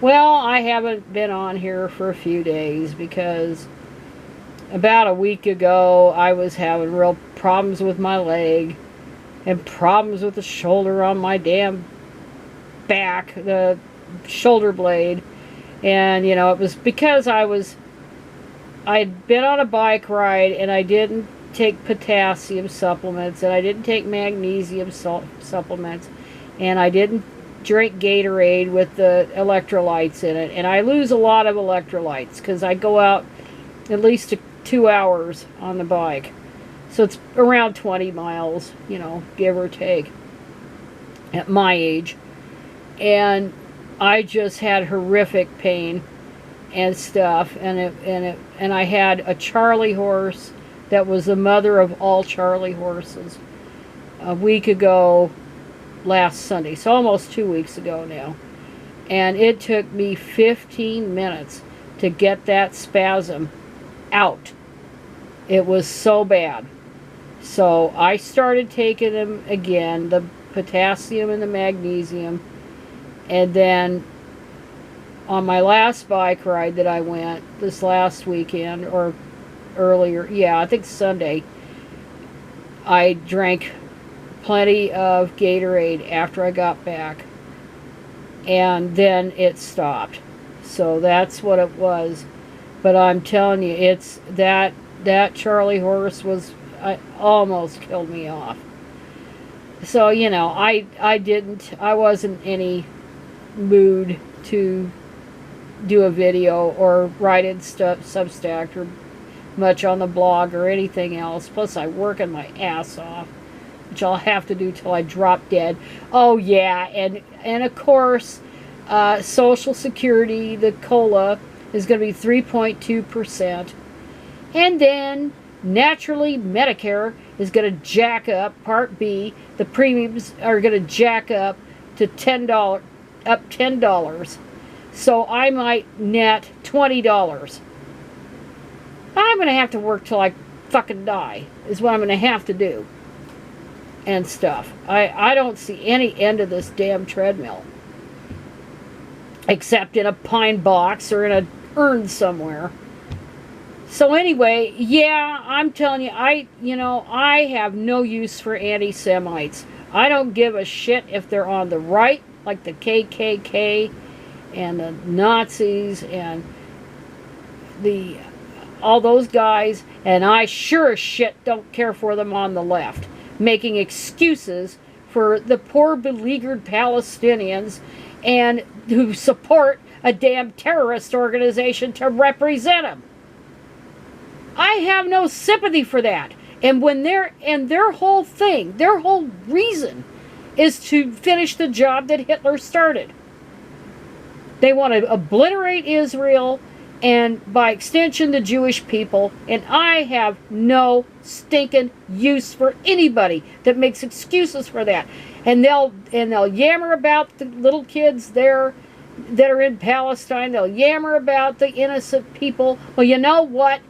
Well, I haven't been on here for a few days because about a week ago I was having real problems with my leg and problems with the shoulder on my damn back, the shoulder blade. And, it was because I'd been on a bike ride and I didn't take potassium supplements and I didn't take magnesium supplements and I didn't drink Gatorade with the electrolytes in it. And I lose a lot of electrolytes because I go out at least 2 hours on the bike. So it's around 20 miles, give or take, at my age. And I just had horrific pain and stuff. And I had a Charlie horse that was the mother of all Charlie horses a week ago last Sunday. So almost 2 weeks ago now. And it took me 15 minutes to get that spasm out. It was so bad. So I started taking them again, the potassium and the magnesium. And then on my last bike ride that I went this last weekend, or earlier, I think Sunday, I drank plenty of Gatorade after I got back. And then it stopped. So that's what it was. But I'm telling you, it's that Charlie horse I almost killed me off. So, I wasn't in any mood to do a video or write in Substack or much on the blog or anything else. Plus, I'm working my ass off, which I'll have to do till I drop dead. Oh, yeah, and of course, Social Security, the COLA, is going to be 3.2%. And then, naturally, Medicare is going to jack up. Part B, the premiums are going to jack up to $10. So I might net $20. I'm going to have to work till I fucking die, is what I'm going to have to do. And stuff. I don't see any end of this damn treadmill. Except in a pine box or in a urn somewhere. So anyway, I'm telling you, I have no use for anti-Semites. I don't give a shit if they're on the right, like the KKK and the Nazis and all those guys, and I sure as shit don't care for them on the left, making excuses for the poor beleaguered Palestinians and who support a damn terrorist organization to represent them. I have no sympathy for that. And when their whole thing, their whole reason is to finish the job that Hitler started. They want to obliterate Israel and by extension the Jewish people, and I have no stinking use for anybody that makes excuses for that. And they'll yammer about the little kids there that are in Palestine. They'll yammer about the innocent people. Well, you know what?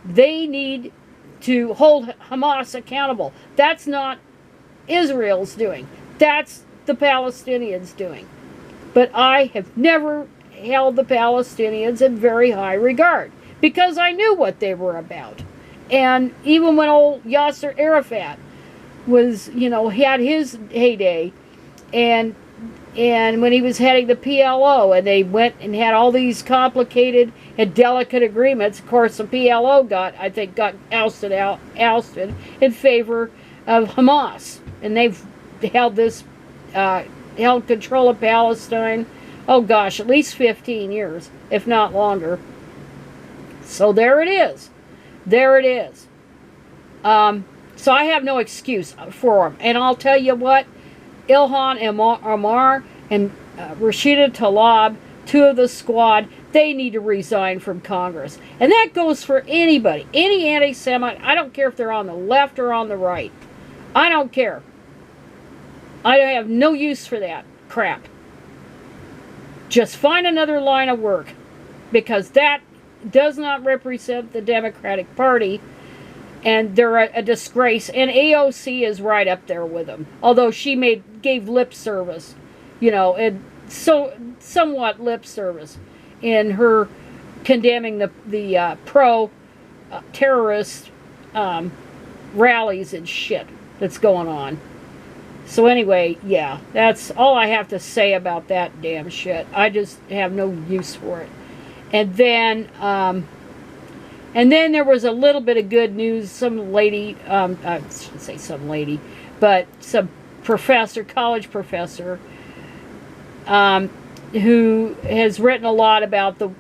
They need to hold Hamas accountable. That's not Israel's doing. That's the Palestinians doing. But I have never held the Palestinians in very high regard because I knew what they were about. And even when old Yasser Arafat was, had his heyday, and when he was heading the PLO, and they went and had all these complicated and delicate agreements. Of course, the PLO got ousted in favor of Hamas, and they've held control of Palestine. Oh gosh, at least 15 years, if not longer. So there it is. There it is. So I have no excuse for them. And I'll tell you what, Ilhan Omar and Rashida Tlaib, two of the squad, they need to resign from Congress. And that goes for anybody, any anti-Semite. I don't care if they're on the left or on the right. I don't care. I have no use for that crap. Just find another line of work, because that does not represent the Democratic Party, and they're a disgrace. And AOC is right up there with them, although she gave lip service, and somewhat lip service in her condemning the pro terrorist rallies and shit that's going on. So anyway, yeah, that's all I have to say about that damn shit. I just have no use for it. And then there was a little bit of good news. Some lady, I shouldn't say some lady, but some professor, college professor, who has written a lot about the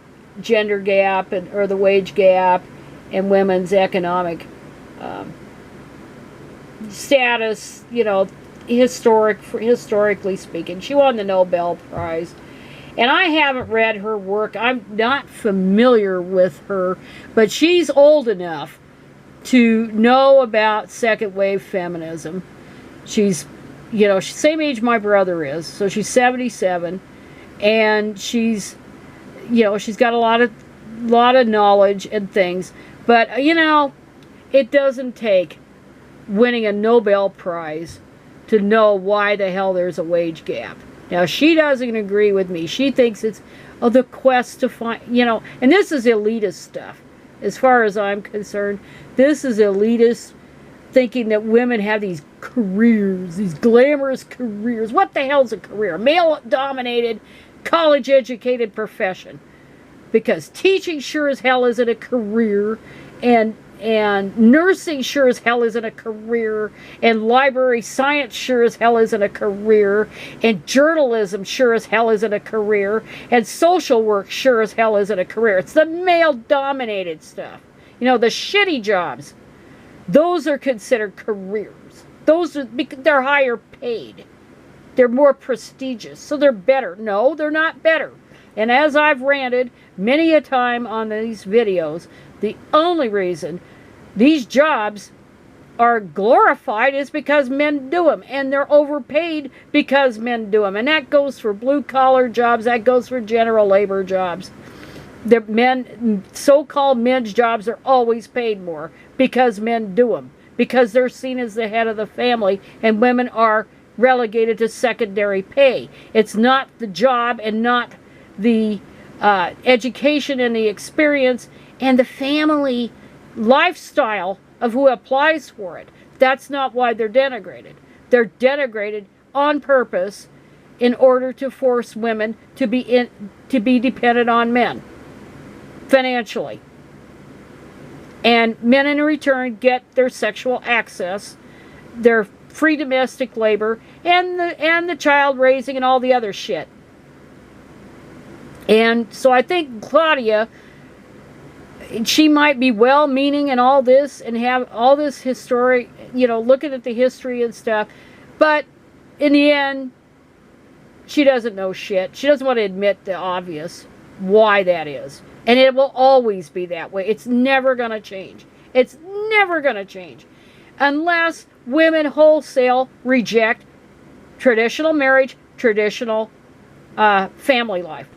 gender gap or the wage gap and women's economic status, you know, historically speaking. She won the Nobel Prize. And I haven't read her work. I'm not familiar with her, but she's old enough to know about second wave feminism. She's, you know, same age my brother is, so she's 77, and she's, you know, she's got a lot of knowledge and things. But you know, it doesn't take winning a Nobel Prize to know why the hell there's a wage gap. Now, she doesn't agree with me. She thinks it's the quest to find, you know, and this is elitist stuff. As far as I'm concerned, this is elitist thinking that women have these careers, these glamorous careers. What the hell's a career? Male-dominated, college-educated profession. Because teaching sure as hell isn't a career, and nursing sure as hell isn't a career, and library science sure as hell isn't a career, and journalism sure as hell isn't a career, and social work sure as hell isn't a career. It's the male-dominated stuff. You know, the shitty jobs. Those are considered careers. They're higher paid. They're more prestigious, so they're better. No, they're not better. And as I've ranted many a time on these videos, the only reason these jobs are glorified is because men do them, and they're overpaid because men do them. And that goes for blue-collar jobs, that goes for general labor jobs. The men, so-called men's jobs are always paid more because men do them, because they're seen as the head of the family, and women are relegated to secondary pay. It's not the job and not the education and the experience and the family lifestyle of who applies for it. That's not why they're denigrated. They're denigrated on purpose in order to force women to be dependent on men financially. And men in return get their sexual access, their free domestic labor, and the child raising and all the other shit. And so I think Claudia, she might be well-meaning and all this, and have all this historic, you know, looking at the history and stuff, but in the end, she doesn't know shit. She doesn't want to admit the obvious, why that is. And it will always be that way. It's never going to change. It's never going to change. Unless women wholesale reject traditional marriage, traditional family life.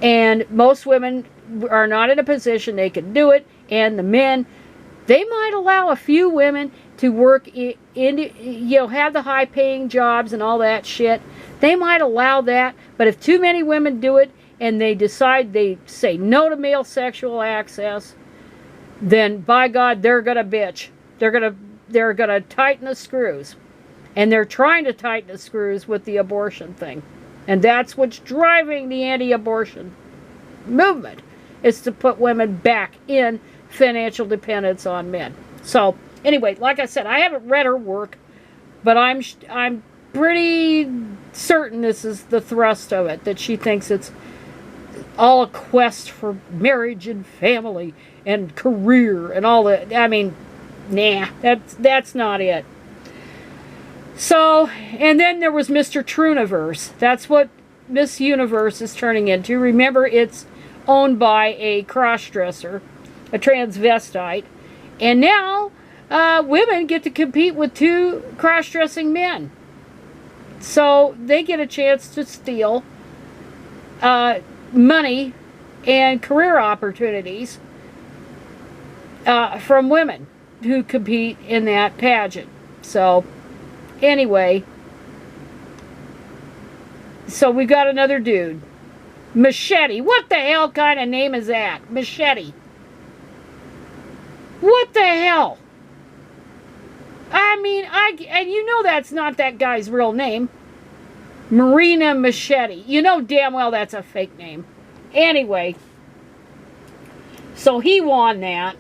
And most women are not in a position they can do it. And the men, they might allow a few women to work in, you know, have the high-paying jobs and all that shit. They might allow that. But if too many women do it, and they decide they say no to male sexual access, then by God, they're gonna bitch. They're gonna tighten the screws, and they're trying to tighten the screws with the abortion thing, and that's what's driving the anti-abortion movement, is to put women back in financial dependence on men. So anyway, like I said, I haven't read her work, but I'm pretty certain this is the thrust of it, that she thinks it's all a quest for marriage and family and career and all that. I mean, nah, that's not it. So, and then there was Mr. Truniverse. That's what Miss Universe is turning into. Remember, it's owned by a cross-dresser, a transvestite, and now women get to compete with two cross-dressing men. So they get a chance to steal money and career opportunities from women who compete in that pageant. So anyway, So we've got another dude. Machete. What the hell kind of name is that? Machete. What the hell? I mean, and you know that's not that guy's real name. Marina Machete. You know damn well that's a fake name. Anyway, so he won that,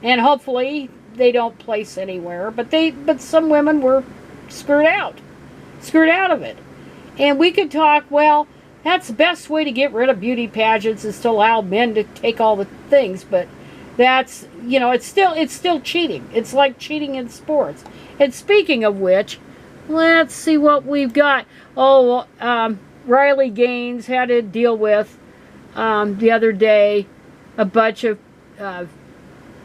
and hopefully they don't place anywhere. But some women were screwed out of it. And we could talk. Well, that's the best way to get rid of beauty pageants is to allow men to take all the things. But that's, you know, it's still cheating. It's like cheating in sports. And speaking of which, let's see what we've got. Oh, Riley Gaines had to deal with the other day a bunch of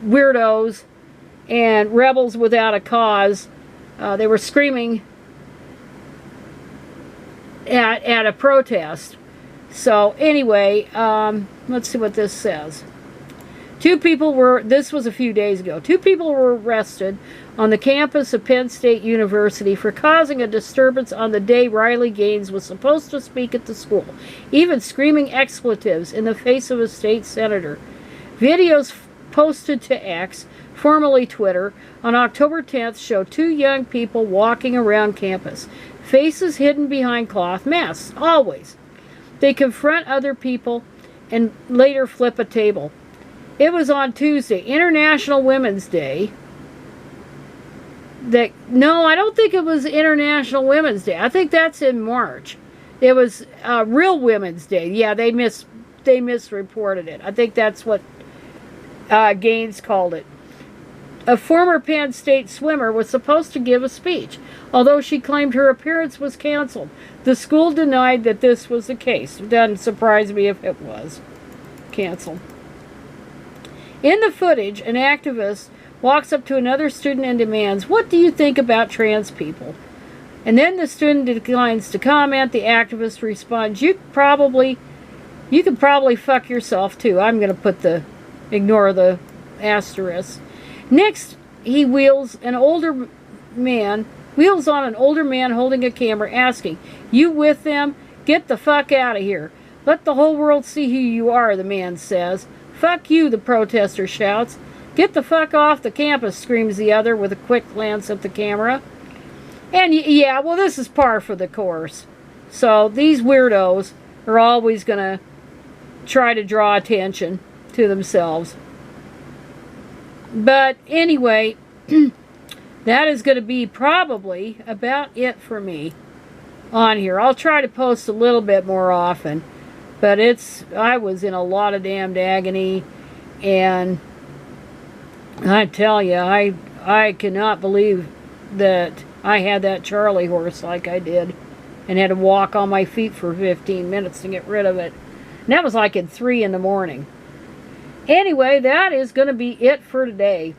weirdos and rebels without a cause. They were screaming at a protest. So anyway, let's see what this says. This was a few days ago. 2 people were arrested on the campus of Penn State University for causing a disturbance on the day Riley Gaines was supposed to speak at the school, even screaming expletives in the face of a state senator. Videos posted to X, formerly Twitter, on October 10th show 2 young people walking around campus, faces hidden behind cloth masks, always. They confront other people and later flip a table. It was on Tuesday, International Women's Day. No, I don't think it was International Women's Day. I think that's in March. It was Real Women's Day. Yeah, they misreported it. I think that's what Gaines called it. A former Penn State swimmer was supposed to give a speech, although she claimed her appearance was canceled. The school denied that this was the case. It doesn't surprise me if it was canceled. In the footage, an activist walks up to another student and demands, "What do you think about trans people?" And then the student declines to comment. The activist responds, You could probably fuck yourself too." I'm going to ignore the asterisk. Next, he wheels on an older man holding a camera, asking, "You with them? Get the fuck out of here. Let the whole world see who you are," the man says. "Fuck you," the protester shouts. "Get the fuck off the campus," screams the other with a quick glance at the camera. And yeah, well, this is par for the course. So these weirdos are always going to try to draw attention to themselves. But anyway, that is going to be probably about it for me on here. I'll try to post a little bit more often. But I was in a lot of damned agony, and I tell you, I cannot believe that I had that Charlie horse like I did, and had to walk on my feet for 15 minutes to get rid of it. And that was like at 3 in the morning. Anyway, that is going to be it for today.